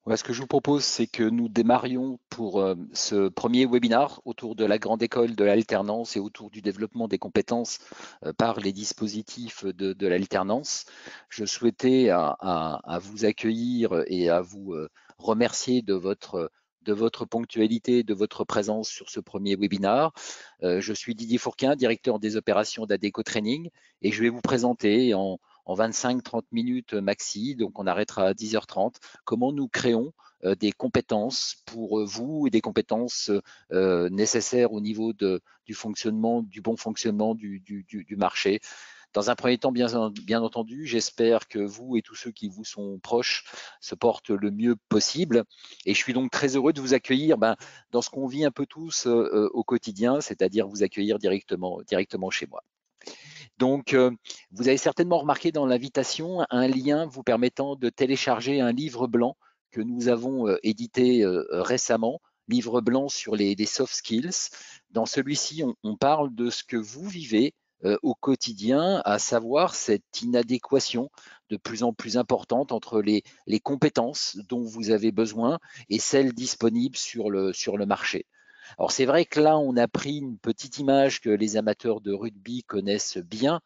Ouais, ce que je vous propose, c'est que nous démarrions pour ce premier webinaire autour de la grande école de l'alternance et autour du développement des compétences par les dispositifs de l'alternance. Je souhaitais à vous accueillir et à vous remercier de votre ponctualité, de votre présence sur ce premier webinaire. Je suis Didier Fourquin, directeur des opérations d'Adeco Training, et je vais vous présenter en 25-30 minutes maxi, donc on arrêtera à 10h30, comment nous créons des compétences pour vous et des compétences nécessaires au niveau du fonctionnement, du bon fonctionnement du marché. Dans un premier temps, bien entendu, j'espère que vous et tous ceux qui vous sont proches se portent le mieux possible. Et je suis donc très heureux de vous accueillir dans ce qu'on vit un peu tous au quotidien, c'est-à-dire vous accueillir directement chez moi. Donc, vous avez certainement remarqué dans l'invitation un lien vous permettant de télécharger un livre blanc que nous avons édité récemment, livre blanc sur les soft skills. Dans celui-ci, on parle de ce que vous vivez au quotidien, à savoir cette inadéquation de plus en plus importante entre les compétences dont vous avez besoin et celles disponibles sur le marché. Alors c'est vrai que là, on a pris une petite image que les amateurs de rugby connaissent bien,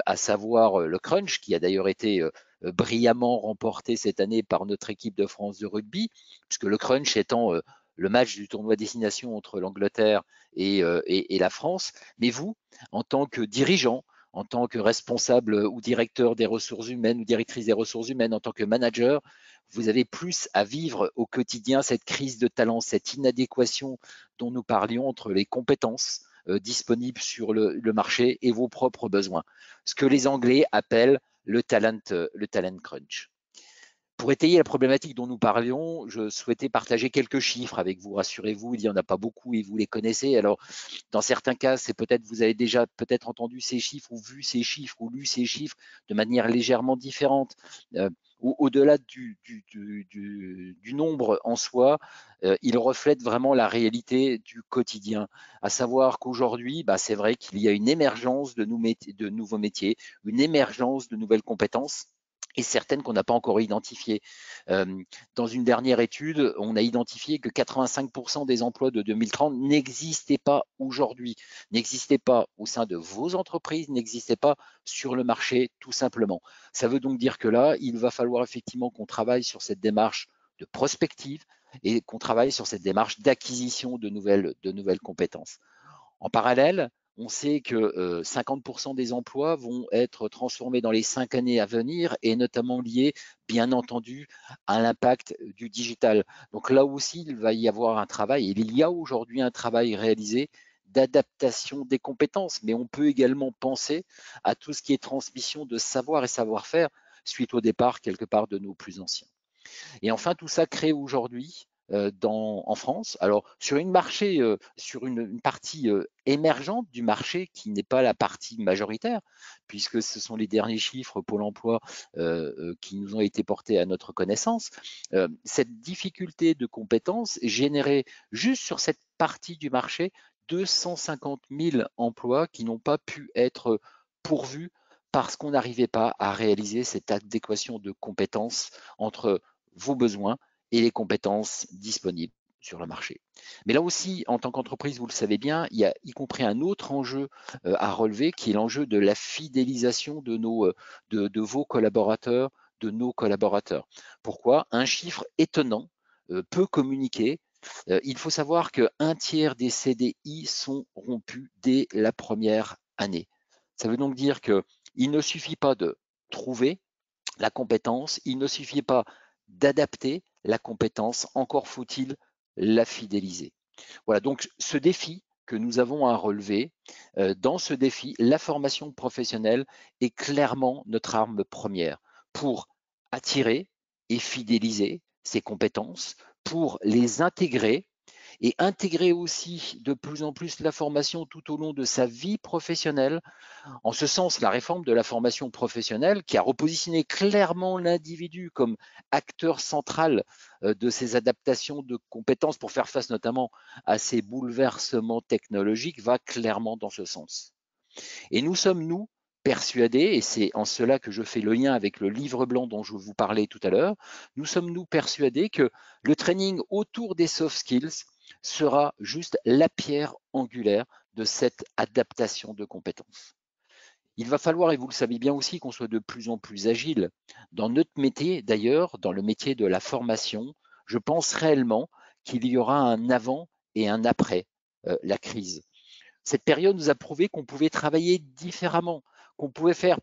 à savoir le crunch, qui a d'ailleurs été brillamment remporté cette année par notre équipe de France de rugby, puisque le crunch étant le match du tournoi destination entre l'Angleterre et la France. Mais vous, en tant que dirigeant, en tant que responsable ou directeur des ressources humaines ou directrice des ressources humaines, en tant que manager, vous avez plus à vivre au quotidien cette crise de talent, cette inadéquation dont nous parlions entre les compétences disponibles sur le marché et vos propres besoins. Ce que les Anglais appellent le talent crunch. Pour étayer la problématique dont nous parlions, je souhaitais partager quelques chiffres avec vous. Rassurez-vous, il n'y en a pas beaucoup et vous les connaissez. Alors, dans certains cas, c'est peut-être vous avez déjà peut-être entendu ces chiffres ou vu ces chiffres ou lu ces chiffres de manière légèrement différente. Au-delà du nombre en soi, il reflète vraiment la réalité du quotidien. À savoir qu'aujourd'hui, c'est vrai qu'il y a une émergence de nouveaux métiers, une émergence de nouvelles compétences et certaines qu'on n'a pas encore identifiées. Dans une dernière étude, on a identifié que 85% des emplois de 2030 n'existaient pas aujourd'hui, n'existaient pas au sein de vos entreprises, n'existaient pas sur le marché tout simplement. Ça veut donc dire que là, il va falloir effectivement qu'on travaille sur cette démarche de prospective et qu'on travaille sur cette démarche d'acquisition de nouvelles compétences. En parallèle, on sait que 50% des emplois vont être transformés dans les 5 années à venir et notamment liés, bien entendu, à l'impact du digital. Donc là aussi, il va y avoir un travail, et il y a aujourd'hui un travail réalisé d'adaptation des compétences, mais on peut également penser à tout ce qui est transmission de savoir et savoir-faire suite au départ quelque part de nos plus anciens. Et enfin, tout ça crée aujourd'hui en France, alors sur une partie émergente du marché qui n'est pas la partie majoritaire, puisque ce sont les derniers chiffres Pôle emploi qui nous ont été portés à notre connaissance, cette difficulté de compétences générait juste sur cette partie du marché 250 000 emplois qui n'ont pas pu être pourvus parce qu'on n'arrivait pas à réaliser cette adéquation de compétences entre vos besoins et les compétences disponibles sur le marché. Mais là aussi, en tant qu'entreprise, vous le savez bien, il y a y compris un autre enjeu à relever qui est l'enjeu de la fidélisation de vos collaborateurs, de nos collaborateurs. Pourquoi? Un chiffre étonnant, peu communiqué. Il faut savoir qu'un tiers des CDI sont rompus dès la première année. Ça veut donc dire qu'il ne suffit pas de trouver la compétence, il ne suffit pas d'adapter la compétence, encore faut-il la fidéliser. Voilà, donc ce défi que nous avons à relever, dans ce défi, la formation professionnelle est clairement notre arme première pour attirer et fidéliser ces compétences, pour les intégrer et intégrer aussi de plus en plus la formation tout au long de sa vie professionnelle. En ce sens, la réforme de la formation professionnelle, qui a repositionné clairement l'individu comme acteur central de ces adaptations de compétences pour faire face notamment à ces bouleversements technologiques, va clairement dans ce sens. Et nous sommes, nous, persuadés, et c'est en cela que je fais le lien avec le livre blanc dont je vous parlais tout à l'heure, nous sommes persuadés que le training autour des soft skills sera juste la pierre angulaire de cette adaptation de compétences. Il va falloir, et vous le savez bien aussi, qu'on soit de plus en plus agile. Dans notre métier, d'ailleurs, dans le métier de la formation, je pense réellement qu'il y aura un avant et un après la crise. Cette période nous a prouvé qu'on pouvait travailler différemment, qu'on pouvait faire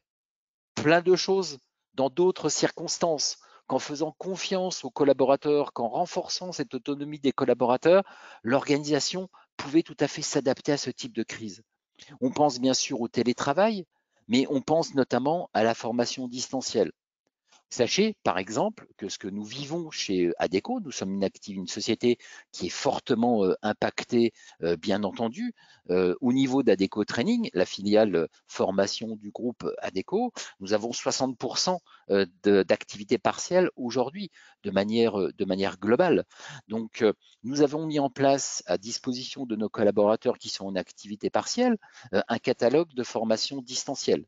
plein de choses dans d'autres circonstances, qu'en faisant confiance aux collaborateurs, qu'en renforçant cette autonomie des collaborateurs, l'organisation pouvait tout à fait s'adapter à ce type de crise. On pense bien sûr au télétravail, mais on pense notamment à la formation distancielle. Sachez, par exemple, que ce que nous vivons chez Adecco, nous sommes une société qui est fortement impactée, bien entendu, au niveau d'Adecco Training, la filiale formation du groupe Adecco, nous avons 60% d'activité partielle aujourd'hui, de manière globale. Donc, nous avons mis en place à disposition de nos collaborateurs qui sont en activité partielle un catalogue de formation distancielle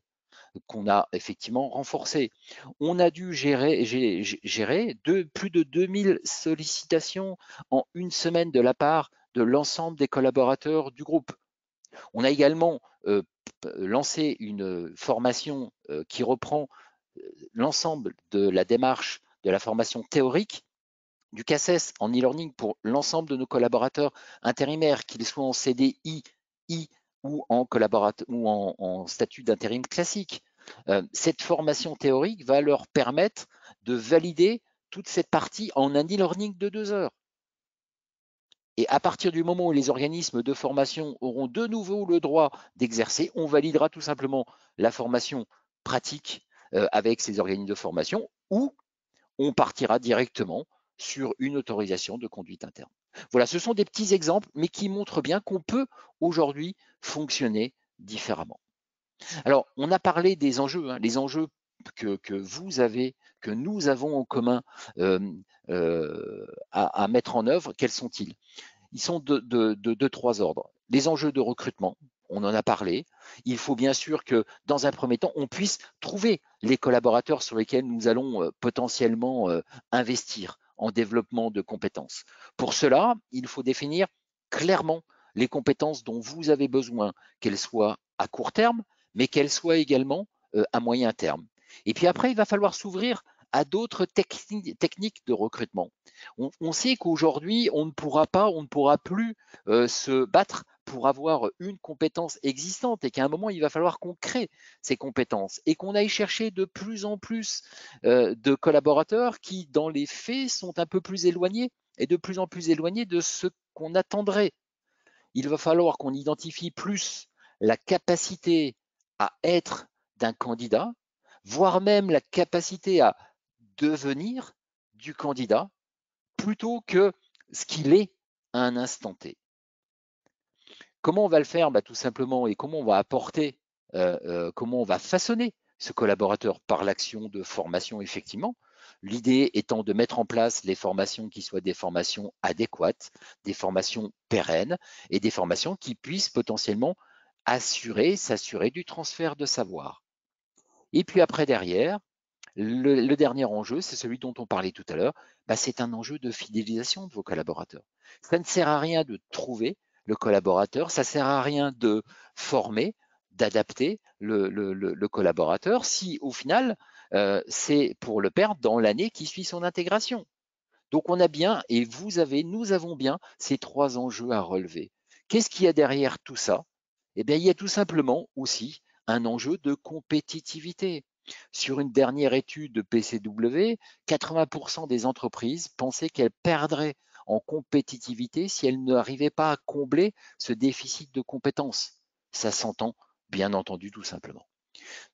qu'on a effectivement renforcé. On a dû gérer plus de 2000 sollicitations en une semaine de la part de l'ensemble des collaborateurs du groupe. On a également lancé une formation qui reprend l'ensemble de la démarche de la formation théorique du CACES en e-learning pour l'ensemble de nos collaborateurs intérimaires, qu'ils soient en CDI ou en statut d'intérim classique. Cette formation théorique va leur permettre de valider toute cette partie en un e-learning de 2 heures. Et à partir du moment où les organismes de formation auront de nouveau le droit d'exercer, on validera tout simplement la formation pratique avec ces organismes de formation, ou on partira directement sur une autorisation de conduite interne. Voilà, ce sont des petits exemples, mais qui montrent bien qu'on peut aujourd'hui fonctionner différemment. Alors, on a parlé des enjeux, hein, les enjeux que vous avez, que nous avons en commun à mettre en œuvre. Quels sont-ils? Ils sont de 3 ordres. Les enjeux de recrutement, on en a parlé. Il faut bien sûr que, dans un premier temps, on puisse trouver les collaborateurs sur lesquels nous allons potentiellement investir en développement de compétences. Pour cela, il faut définir clairement les compétences dont vous avez besoin, qu'elles soient à court terme, mais qu'elles soient également à moyen terme. Et puis après, il va falloir s'ouvrir à d'autres techniques de recrutement. On sait qu'aujourd'hui, on ne pourra plus se battre pour avoir une compétence existante, et qu'à un moment, il va falloir qu'on crée ces compétences et qu'on aille chercher de plus en plus de collaborateurs qui, dans les faits, sont un peu plus éloignés et de plus en plus éloignés de ce qu'on attendrait. Il va falloir qu'on identifie plus la capacité à être d'un candidat, voire même la capacité à devenir du candidat, plutôt que ce qu'il est à un instant T. Comment on va le faire? Tout simplement, et comment on va apporter, comment on va façonner ce collaborateur par l'action de formation, effectivement. L'idée étant de mettre en place les formations qui soient des formations adéquates, des formations pérennes et des formations qui puissent potentiellement s'assurer du transfert de savoir. Et puis après, derrière, le dernier enjeu, c'est celui dont on parlait tout à l'heure, c'est un enjeu de fidélisation de vos collaborateurs. Ça ne sert à rien de trouver le collaborateur, ça ne sert à rien de former, d'adapter le collaborateur si au final, c'est pour le perdre dans l'année qui suit son intégration. Donc on a bien, et nous avons bien ces 3 enjeux à relever. Qu'est-ce qu'il y a derrière tout ça? Eh bien, il y a tout simplement aussi un enjeu de compétitivité. Sur une dernière étude de PCW, 80% des entreprises pensaient qu'elles perdraient en compétitivité si elles n'arrivaient pas à combler ce déficit de compétences. Ça s'entend, bien entendu, tout simplement.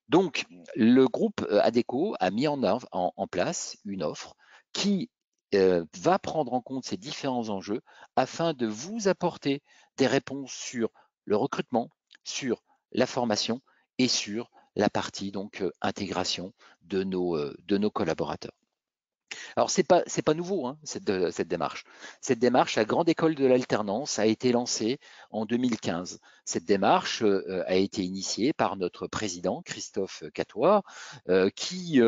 Donc, le groupe Adecco a mis en place une offre qui va prendre en compte ces différents enjeux afin de vous apporter des réponses sur le recrutement, sur la formation et sur la partie donc intégration de nos collaborateurs. Alors c'est pas nouveau hein, cette démarche. Cette démarche, la grande école de l'alternance, a été lancée en 2015. Cette démarche a été initiée par notre président Christophe Catoir, qui,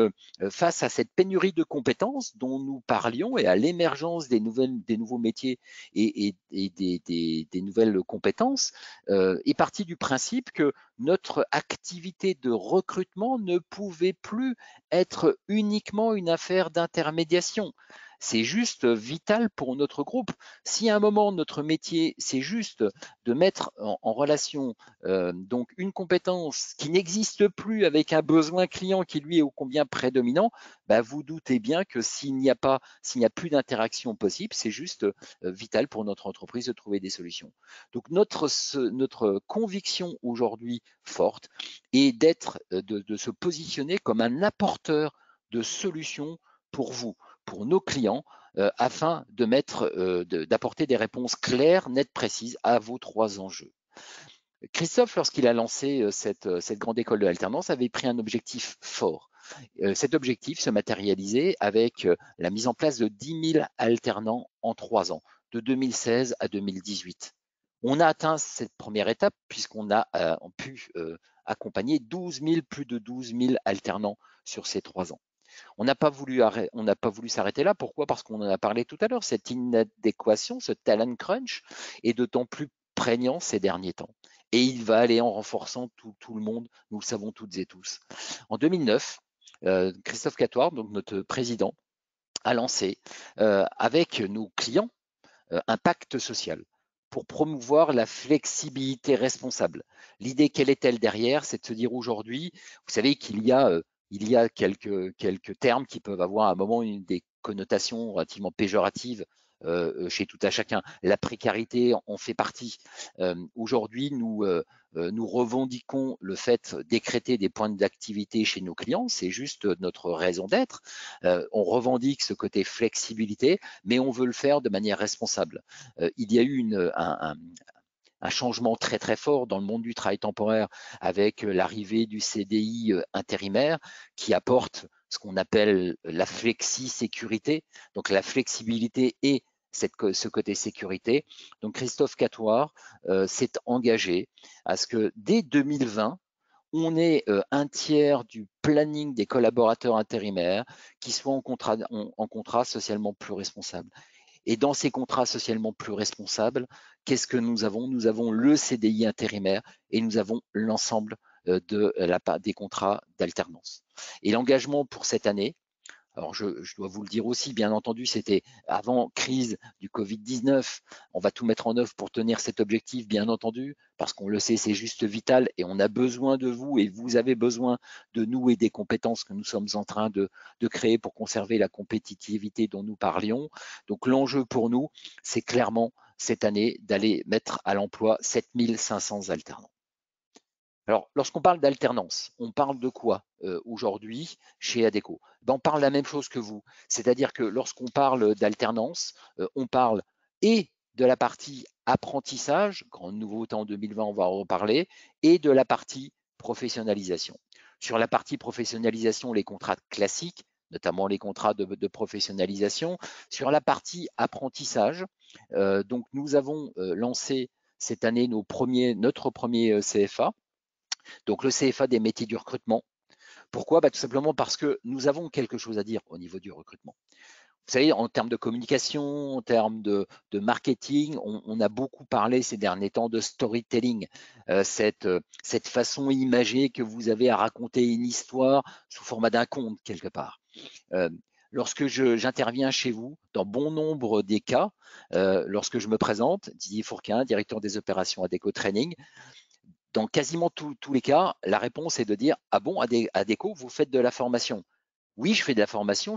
face à cette pénurie de compétences dont nous parlions et à l'émergence des nouveaux métiers et des nouvelles compétences, est parti du principe que notre activité de recrutement ne pouvait plus être uniquement une affaire d'intermédiation. C'est juste vital pour notre groupe. Si à un moment notre métier, c'est juste de mettre en relation donc une compétence qui n'existe plus avec un besoin client qui lui est ô combien prédominant, bah vous doutez bien que s'il n'y a plus d'interaction possible, c'est juste vital pour notre entreprise de trouver des solutions. Donc notre conviction aujourd'hui forte est de se positionner comme un apporteur de solutions pour vous, pour nos clients, afin d'apporter des réponses claires, nettes, précises à vos 3 enjeux. Christophe, lorsqu'il a lancé cette grande école de l'alternance, avait pris un objectif fort. Cet objectif se matérialisait avec la mise en place de 10 000 alternants en 3 ans, de 2016 à 2018. On a atteint cette première étape puisqu'on a pu accompagner plus de 12 000 alternants sur ces 3 ans. On n'a pas voulu s'arrêter là. Pourquoi? Parce qu'on en a parlé tout à l'heure. Cette inadéquation, ce talent crunch est d'autant plus prégnant ces derniers temps. Et il va aller en renforçant tout le monde, nous le savons toutes et tous. En 2009, Christophe Catoir, donc notre président, a lancé avec nos clients un pacte social pour promouvoir la flexibilité responsable. L'idée, quelle est-elle derrière? C'est de se dire aujourd'hui, vous savez qu'il y a quelques termes qui peuvent avoir à un moment des connotations relativement péjoratives chez tout à chacun. La précarité en fait partie. Aujourd'hui, nous revendiquons le fait de décréter des points d'activité chez nos clients, c'est juste notre raison d'être. On revendique ce côté flexibilité, mais on veut le faire de manière responsable. Il y a eu un changement très très fort dans le monde du travail temporaire avec l'arrivée du CDI intérimaire qui apporte ce qu'on appelle la flexi-sécurité, donc la flexibilité et ce côté sécurité. Donc Christophe Catoir s'est engagé à ce que dès 2020, on ait un tiers du planning des collaborateurs intérimaires qui soient en contrat socialement plus responsable. Et dans ces contrats socialement plus responsables, qu'est-ce que nous avons? Nous avons le CDI intérimaire et nous avons l'ensemble des contrats d'alternance. Et l'engagement pour cette année, alors je dois vous le dire aussi, bien entendu, c'était avant crise du Covid-19. On va tout mettre en œuvre pour tenir cet objectif, bien entendu, parce qu'on le sait, c'est juste vital et on a besoin de vous et vous avez besoin de nous et des compétences que nous sommes en train de créer pour conserver la compétitivité dont nous parlions. Donc l'enjeu pour nous, c'est clairement cette année d'aller mettre à l'emploi 7500 alternants. Alors, lorsqu'on parle d'alternance, on parle de quoi aujourd'hui chez Adecco? Ben, on parle de la même chose que vous. C'est-à-dire que lorsqu'on parle d'alternance, on parle et de la partie apprentissage, grande nouveauté en 2020, on va en reparler, et de la partie professionnalisation. Sur la partie professionnalisation, les contrats classiques, notamment les contrats de professionnalisation. Sur la partie apprentissage, donc nous avons lancé cette année notre premier CFA, donc le CFA des métiers du recrutement. Pourquoi? Tout simplement parce que nous avons quelque chose à dire au niveau du recrutement. Vous savez, en termes de communication, en termes de marketing, on a beaucoup parlé ces derniers temps de storytelling, cette façon imagée que vous avez à raconter une histoire sous format d'un conte quelque part. Lorsque j'interviens chez vous, dans bon nombre des cas, lorsque je me présente, Didier Fourquin, directeur des opérations Adecco Training, dans quasiment tous les cas, la réponse est de dire « Ah bon, Adecco, vous faites de la formation ?» Oui, je fais de la formation,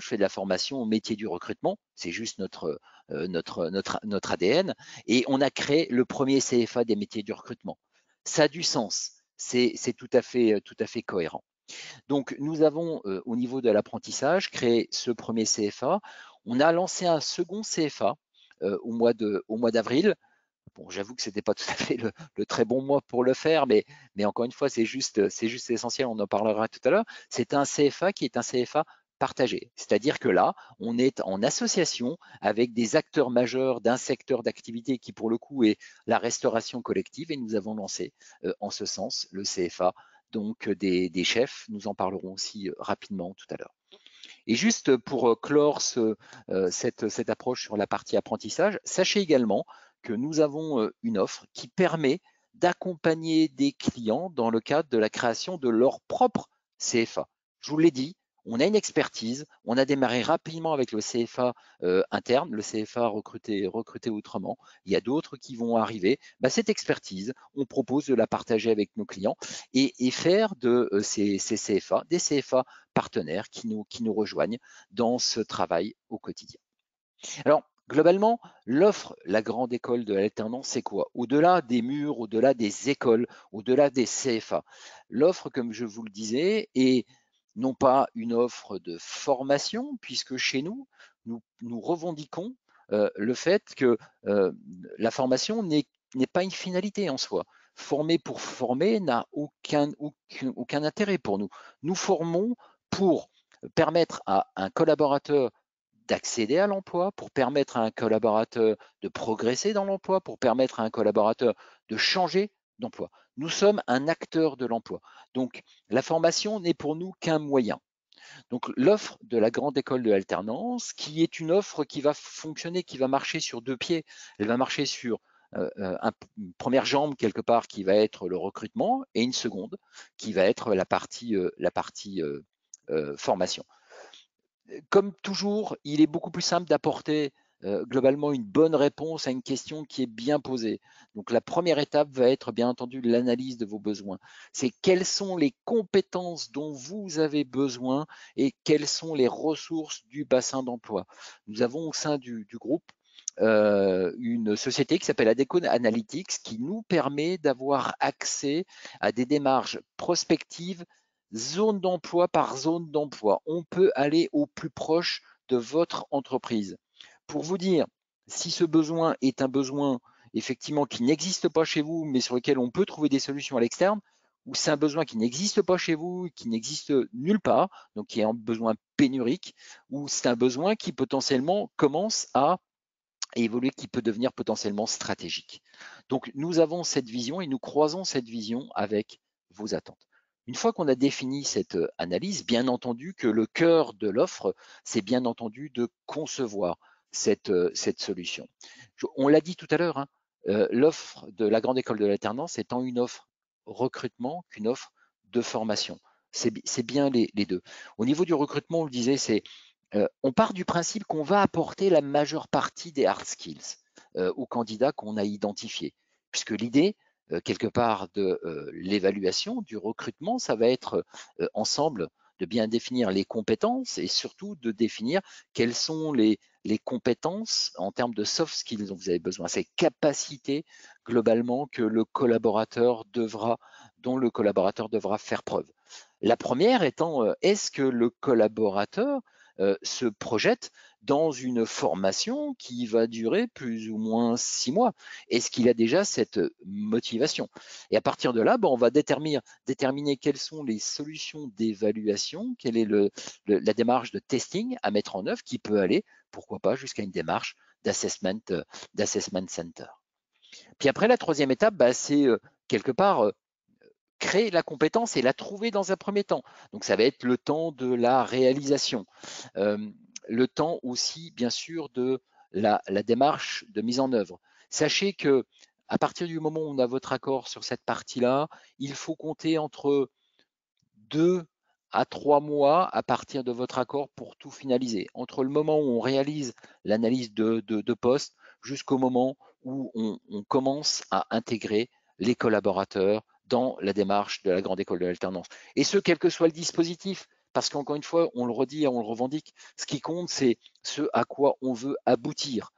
au métier du recrutement, c'est juste notre ADN, et on a créé le premier CFA des métiers du recrutement. Ça a du sens, c'est tout à fait cohérent. Donc nous avons au niveau de l'apprentissage créé ce premier CFA, on a lancé un second CFA au mois d'avril. Bon, j'avoue que c'était pas tout à fait le très bon mois pour le faire, mais encore une fois, c'est juste essentiel, on en parlera tout à l'heure. C'est un CFA qui est un CFA partagée. C'est-à-dire que là, on est en association avec des acteurs majeurs d'un secteur d'activité qui, pour le coup, est la restauration collective, et nous avons lancé en ce sens le CFA, donc des chefs. Nous en parlerons aussi rapidement tout à l'heure. Et juste pour clore cette approche sur la partie apprentissage, sachez également que nous avons une offre qui permet d'accompagner des clients dans le cadre de la création de leur propre CFA. Je vous l'ai dit, on a une expertise, on a démarré rapidement avec le CFA interne, le CFA recruté autrement. Il y a d'autres qui vont arriver. Cette expertise, on propose de la partager avec nos clients et faire de ces CFA des CFA partenaires qui nous rejoignent dans ce travail au quotidien. Alors, globalement, l'offre, la grande école de l'alternance, c'est quoi? Au-delà des murs, au-delà des écoles, au-delà des CFA, l'offre, comme je vous le disais, est non pas une offre de formation, puisque chez nous, nous revendiquons le fait que la formation n'est pas une finalité en soi. Former pour former n'a aucun intérêt pour nous. Nous formons pour permettre à un collaborateur d'accéder à l'emploi, pour permettre à un collaborateur de progresser dans l'emploi, pour permettre à un collaborateur de changer d'emploi. Nous sommes un acteur de l'emploi. Donc, la formation n'est pour nous qu'un moyen. Donc, l'offre de la grande école de l'alternance, qui est une offre qui va fonctionner, qui va marcher sur deux pieds. Elle va marcher sur une première jambe quelque part qui va être le recrutement et une seconde qui va être la partie formation. Comme toujours, il est beaucoup plus simple d'apporter globalement une bonne réponse à une question qui est bien posée. Donc la première étape va être bien entendu l'analyse de vos besoins. C'est quelles sont les compétences dont vous avez besoin et quelles sont les ressources du bassin d'emploi. Nous avons au sein du groupe une société qui s'appelle Adecco Analytics qui nous permet d'avoir accès à des démarches prospectives zone d'emploi par zone d'emploi. On peut aller au plus proche de votre entreprise. Pour vous dire, si ce besoin est un besoin effectivement qui n'existe pas chez vous, mais sur lequel on peut trouver des solutions à l'externe, ou c'est un besoin qui n'existe pas chez vous, qui n'existe nulle part, donc qui est un besoin pénurique, ou c'est un besoin qui potentiellement commence à évoluer, qui peut devenir potentiellement stratégique. Donc nous avons cette vision et nous croisons cette vision avec vos attentes. Une fois qu'on a défini cette analyse, bien entendu que le cœur de l'offre, c'est bien entendu de concevoir cette solution. On l'a dit tout à l'heure, l'offre de la grande école de l'alternance étant une offre recrutement qu'une offre de formation. C'est bien les deux. Au niveau du recrutement, on le disait, c'est on part du principe qu'on va apporter la majeure partie des hard skills aux candidats qu'on a identifiés. Puisque l'idée, quelque part, de l'évaluation, du recrutement, ça va être ensemble de bien définir les compétences et surtout de définir quelles sont les compétences en termes de soft skills dont vous avez besoin, ces capacités globalement que dont le collaborateur devra faire preuve. La première étant, est-ce que le collaborateur se projette dans une formation qui va durer plus ou moins 6 mois? Est-ce qu'il a déjà cette motivation? Et à partir de là, on va déterminer quelles sont les solutions d'évaluation, quelle est la démarche de testing à mettre en œuvre qui peut aller, pourquoi pas, jusqu'à une démarche d'assessment center. Puis après, la troisième étape, c'est quelque part créer la compétence et la trouver dans un premier temps. Donc ça va être le temps de la réalisation, le temps aussi bien sûr de la démarche de mise en œuvre. Sachez que à partir du moment où on a votre accord sur cette partie-là, il faut compter entre 2 à 3 mois à partir de votre accord pour tout finaliser. Entre le moment où on réalise l'analyse de poste jusqu'au moment où on commence à intégrer les collaborateurs dans la démarche de la grande école de l'alternance. Et ce, quel que soit le dispositif, parce qu'encore une fois, on le redit et on le revendique, ce qui compte, c'est ce à quoi on veut aboutir.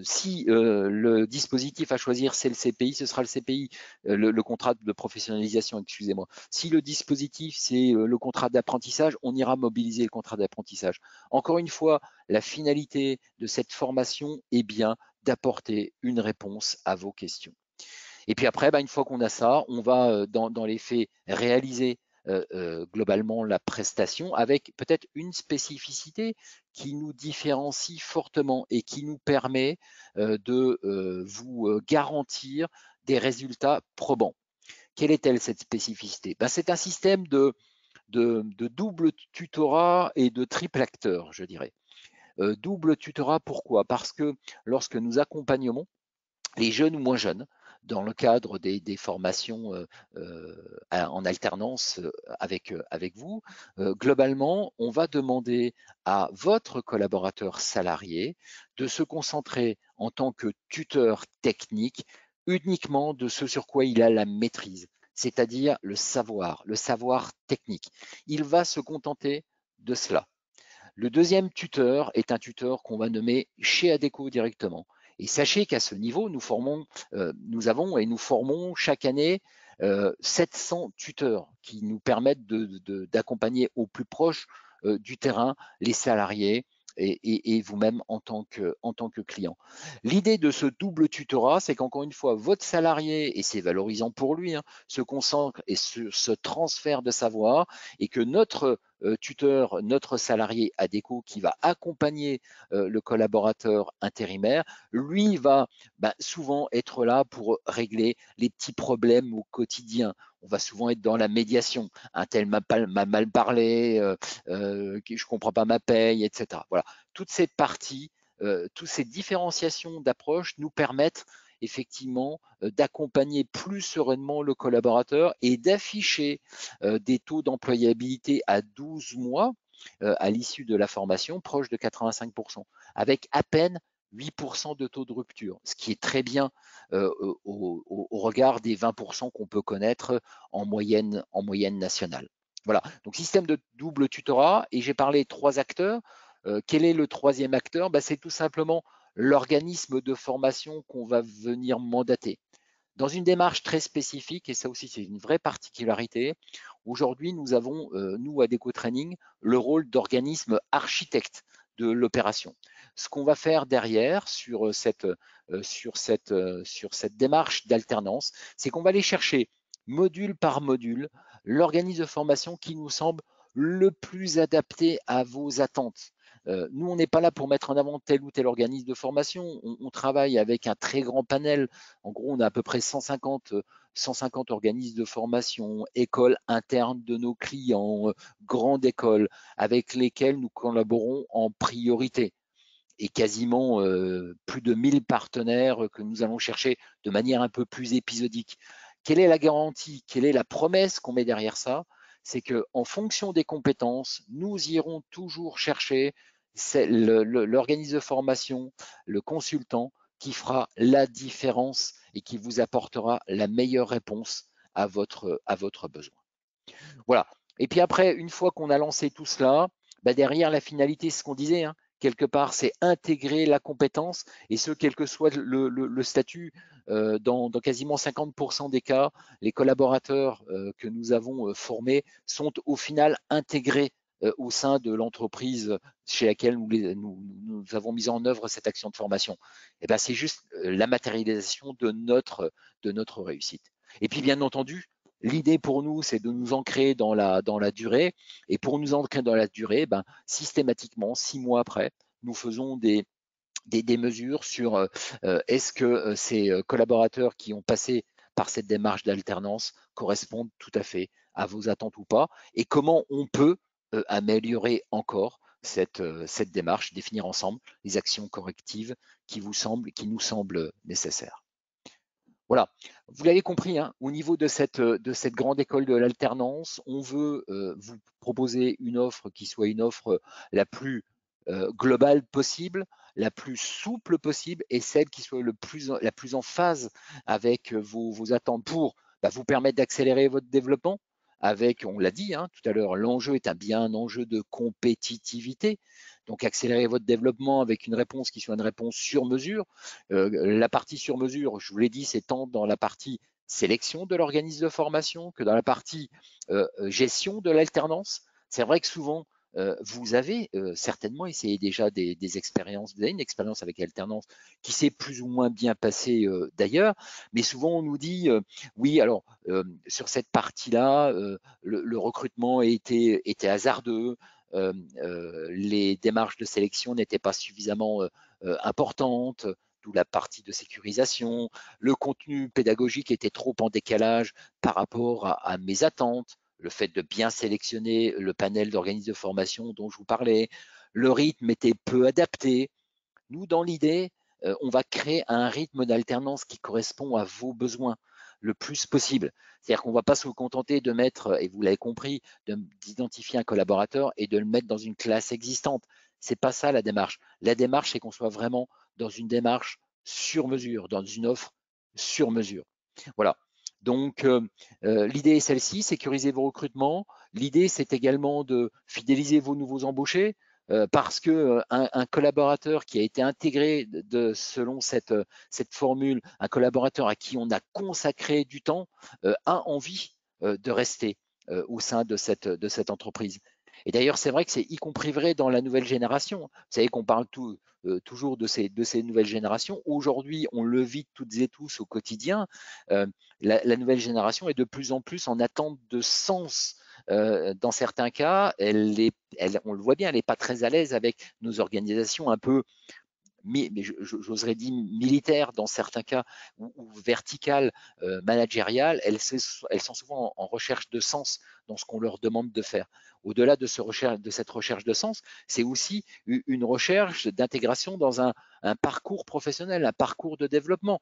Si le dispositif à choisir, c'est le CPI, ce sera le CPI, le contrat de professionnalisation, excusez-moi. Si le dispositif, c'est le contrat d'apprentissage, on ira mobiliser le contrat d'apprentissage. Encore une fois, la finalité de cette formation est bien d'apporter une réponse à vos questions. Et puis après, une fois qu'on a ça, on va dans les faits réaliser globalement la prestation, avec peut-être une spécificité qui nous différencie fortement et qui nous permet de vous garantir des résultats probants. Quelle est-elle cette spécificité? Ben, c'est un système de double tutorat et de triple acteur, je dirais. Double tutorat, pourquoi? Parce que lorsque nous accompagnons les jeunes ou moins jeunes, dans le cadre des formations en alternance avec vous, globalement, on va demander à votre collaborateur salarié de se concentrer en tant que tuteur technique uniquement de ce sur quoi il a la maîtrise, c'est-à-dire le savoir technique. Il va se contenter de cela. Le deuxième tuteur est un tuteur qu'on va nommer chez Adecco directement. Et sachez qu'à ce niveau, nous avons et nous formons chaque année 700 tuteurs qui nous permettent d'accompagner au plus proche du terrain les salariés et vous-même en tant que client. L'idée de ce double tutorat, c'est qu'encore une fois, votre salarié, et c'est valorisant pour lui, se concentre et ce transfert de savoir, et que notre tuteur, notre salarié Adecco qui va accompagner le collaborateur intérimaire, lui va souvent être là pour régler les petits problèmes au quotidien. On va souvent être dans la médiation. Un tel m'a mal parlé, je ne comprends pas ma paye, etc. Voilà. Toutes ces parties, toutes ces différenciations d'approche nous permettent effectivement d'accompagner plus sereinement le collaborateur et d'afficher des taux d'employabilité à 12 mois à l'issue de la formation proche de 85%, avec à peine 8% de taux de rupture, ce qui est très bien au regard des 20% qu'on peut connaître en moyenne nationale. Voilà, donc système de double tutorat, et j'ai parlé de 3 acteurs. Quel est le troisième acteur? C'est tout simplement l'organisme de formation qu'on va venir mandater. Dans une démarche très spécifique, et ça aussi c'est une vraie particularité, aujourd'hui nous avons, nous à Adecco Training, le rôle d'organisme architecte de l'opération. Ce qu'on va faire derrière sur cette démarche d'alternance, c'est qu'on va aller chercher module par module l'organisme de formation qui nous semble le plus adapté à vos attentes. Nous, on n'est pas là pour mettre en avant tel ou tel organisme de formation. On travaille avec un très grand panel. En gros, on a à peu près 150 organismes de formation, écoles internes de nos clients, grandes écoles avec lesquelles nous collaborons en priorité, et quasiment plus de 1000 partenaires que nous allons chercher de manière un peu plus épisodique. Quelle est la garantie? Quelle est la promesse qu'on met derrière ça? C'est qu'en fonction des compétences, nous irons toujours chercher l'organisme de formation, le consultant qui fera la différence et qui vous apportera la meilleure réponse à votre besoin. Voilà. Et puis après, une fois qu'on a lancé tout cela, derrière la finalité, c'est ce qu'on disait, quelque part, c'est intégrer la compétence, et ce, quel que soit le statut. Dans quasiment 50% des cas, les collaborateurs que nous avons formés sont au final intégrés au sein de l'entreprise chez laquelle nous avons mis en œuvre cette action de formation. Et c'est juste la matérialisation de notre réussite. Et puis, bien entendu, l'idée pour nous, c'est de nous ancrer dans la durée. Et pour nous ancrer dans la durée, systématiquement, 6 mois après, nous faisons des mesures sur est-ce que ces collaborateurs qui ont passé par cette démarche d'alternance correspondent tout à fait à vos attentes ou pas, et comment on peut améliorer encore cette démarche, définir ensemble les actions correctives qui nous semblent nécessaires. Voilà, vous l'avez compris, au niveau de cette grande école de l'alternance, on veut vous proposer une offre qui soit une offre la plus globale possible, la plus souple possible, et celle qui soit la plus en phase avec vos attentes pour vous permettre d'accélérer votre développement. Avec, on l'a dit tout à l'heure, l'enjeu est bien un enjeu de compétitivité. Donc, accélérer votre développement avec une réponse qui soit une réponse sur mesure. La partie sur mesure, je vous l'ai dit, c'est tant dans la partie sélection de l'organisme de formation que dans la partie gestion de l'alternance. C'est vrai que souvent, vous avez certainement essayé déjà des expériences. Vous avez une expérience avec alternance qui s'est plus ou moins bien passée d'ailleurs, mais souvent on nous dit oui, alors sur cette partie-là, le recrutement était hasardeux, les démarches de sélection n'étaient pas suffisamment importantes, d'où la partie de sécurisation, le contenu pédagogique était trop en décalage par rapport à mes attentes, le fait de bien sélectionner le panel d'organismes de formation dont je vous parlais, le rythme était peu adapté. Nous, dans l'idée, on va créer un rythme d'alternance qui correspond à vos besoins le plus possible. C'est-à-dire qu'on ne va pas se contenter de mettre, et vous l'avez compris, d'identifier un collaborateur et de le mettre dans une classe existante. Ce n'est pas ça la démarche. La démarche, c'est qu'on soit vraiment dans une démarche sur mesure, dans une offre sur mesure. Voilà. Donc, l'idée est celle-ci, sécuriser vos recrutements. L'idée, c'est également de fidéliser vos nouveaux embauchés parce que un collaborateur qui a été intégré selon cette formule, un collaborateur à qui on a consacré du temps, a envie de rester au sein de cette entreprise. Et d'ailleurs, c'est vrai que c'est y compris vrai dans la nouvelle génération. Vous savez qu'on parle toujours de ces nouvelles générations. Aujourd'hui, on le vit toutes et tous au quotidien. La nouvelle génération est de plus en plus en attente de sens. Dans certains cas, on le voit bien, elle n'est pas très à l'aise avec nos organisations un peu, mais j'oserais dire militaires dans certains cas, ou verticales, managériales. Elles sont souvent en recherche de sens dans ce qu'on leur demande de faire. Au-delà de cette recherche de sens, c'est aussi une recherche d'intégration dans un parcours professionnel, un parcours de développement.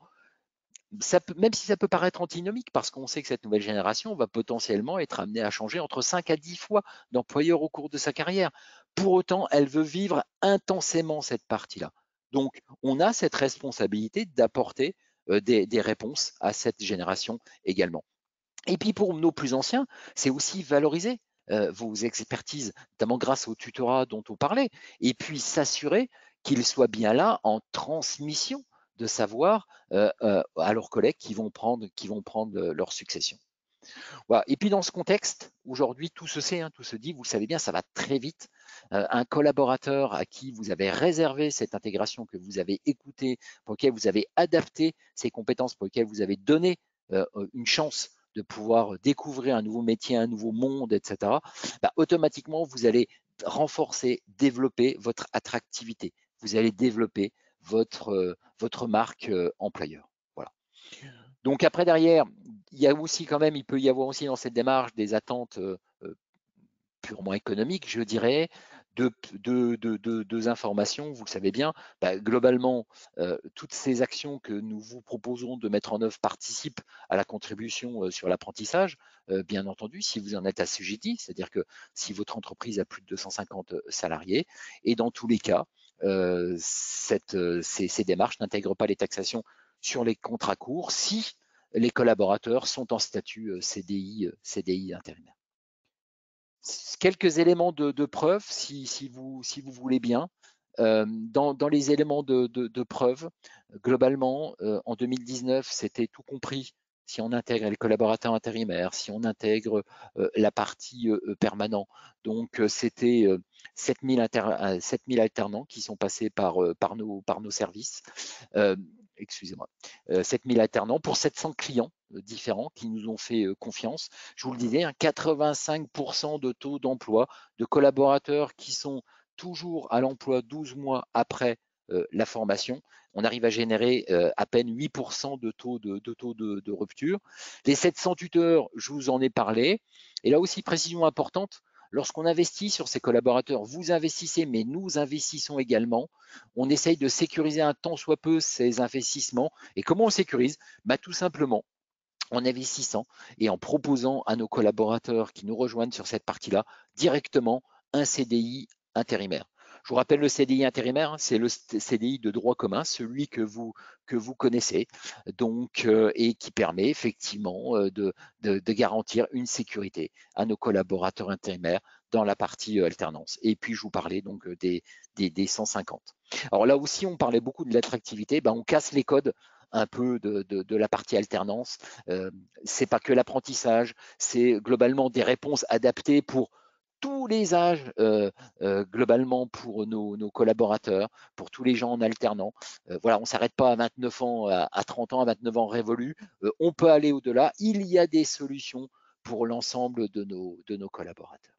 Même si ça peut paraître antinomique, parce qu'on sait que cette nouvelle génération va potentiellement être amenée à changer entre 5 à 10 fois d'employeur au cours de sa carrière. Pour autant, elle veut vivre intensément cette partie-là. Donc, on a cette responsabilité d'apporter des réponses à cette génération également. Et puis pour nos plus anciens, c'est aussi valoriser vos expertises, notamment grâce au tutorat dont on parlait, et puis s'assurer qu'ils soient bien là en transmission de savoir à leurs collègues qui vont prendre leur succession. Voilà. Et puis dans ce contexte, aujourd'hui, tout se sait, tout se dit, vous le savez bien, ça va très vite. Un collaborateur à qui vous avez réservé cette intégration, que vous avez écouté, pour lequel vous avez adapté ses compétences, pour lequel vous avez donné une chance de pouvoir découvrir un nouveau métier, un nouveau monde, etc., automatiquement, vous allez renforcer, développer votre attractivité. Vous allez développer votre marque employeur. Voilà. Donc après, derrière, il peut y avoir aussi dans cette démarche des attentes purement économiques, je dirais, deux informations, vous le savez bien. Globalement, toutes ces actions que nous vous proposons de mettre en œuvre participent à la contribution sur l'apprentissage, bien entendu, si vous en êtes assujetti, c'est-à-dire que si votre entreprise a plus de 250 salariés, et dans tous les cas, ces démarches n'intègrent pas les taxations sur les contrats courts si les collaborateurs sont en statut CDI intérimaire. Quelques éléments de preuve, si vous voulez bien. Dans les éléments de preuve, globalement, en 2019, c'était tout compris. Si on intègre les collaborateurs intérimaires, si on intègre la partie permanent. Donc, c'était 7000 alternants qui sont passés par nos services. Excusez-moi, 7000 alternants pour 700 clients différents qui nous ont fait confiance. Je vous le disais, 85% de taux d'emploi de collaborateurs qui sont toujours à l'emploi 12 mois après la formation. On arrive à générer à peine 8% de taux de rupture. Les 700 tuteurs, je vous en ai parlé. Et là aussi, précision importante, lorsqu'on investit sur ces collaborateurs, vous investissez, mais nous investissons également. On essaye de sécuriser un tant soit peu ces investissements. Et comment on sécurise? Tout simplement en investissant et en proposant à nos collaborateurs qui nous rejoignent sur cette partie-là directement un CDI intérimaire. Je vous rappelle, le CDI intérimaire, c'est le CDI de droit commun, celui que vous connaissez, donc, et qui permet effectivement de garantir une sécurité à nos collaborateurs intérimaires dans la partie alternance. Et puis, je vous parlais donc des 150. Alors là aussi, on parlait beaucoup de l'attractivité. On casse les codes un peu de la partie alternance. C'est pas que l'apprentissage, c'est globalement des réponses adaptées pour tous les âges globalement pour nos collaborateurs, pour tous les gens en alternant. Voilà, on ne s'arrête pas à 29 ans, à 30 ans, à 29 ans révolus. On peut aller au-delà. Il y a des solutions pour l'ensemble de nos collaborateurs.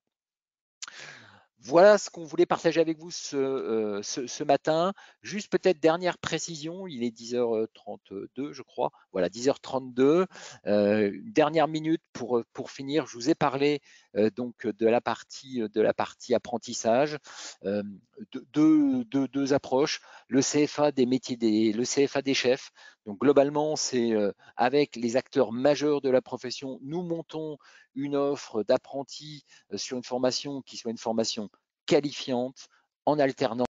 Voilà ce qu'on voulait partager avec vous ce matin. Juste peut-être dernière précision, il est 10h32 je crois, voilà 10h32. Une dernière minute pour finir, je vous ai parlé donc de la partie apprentissage, deux approches, le CFA des métiers le CFA des chefs. Donc globalement, c'est avec les acteurs majeurs de la profession, nous montons une offre d'apprentis sur une formation qui soit une formation qualifiante en alternance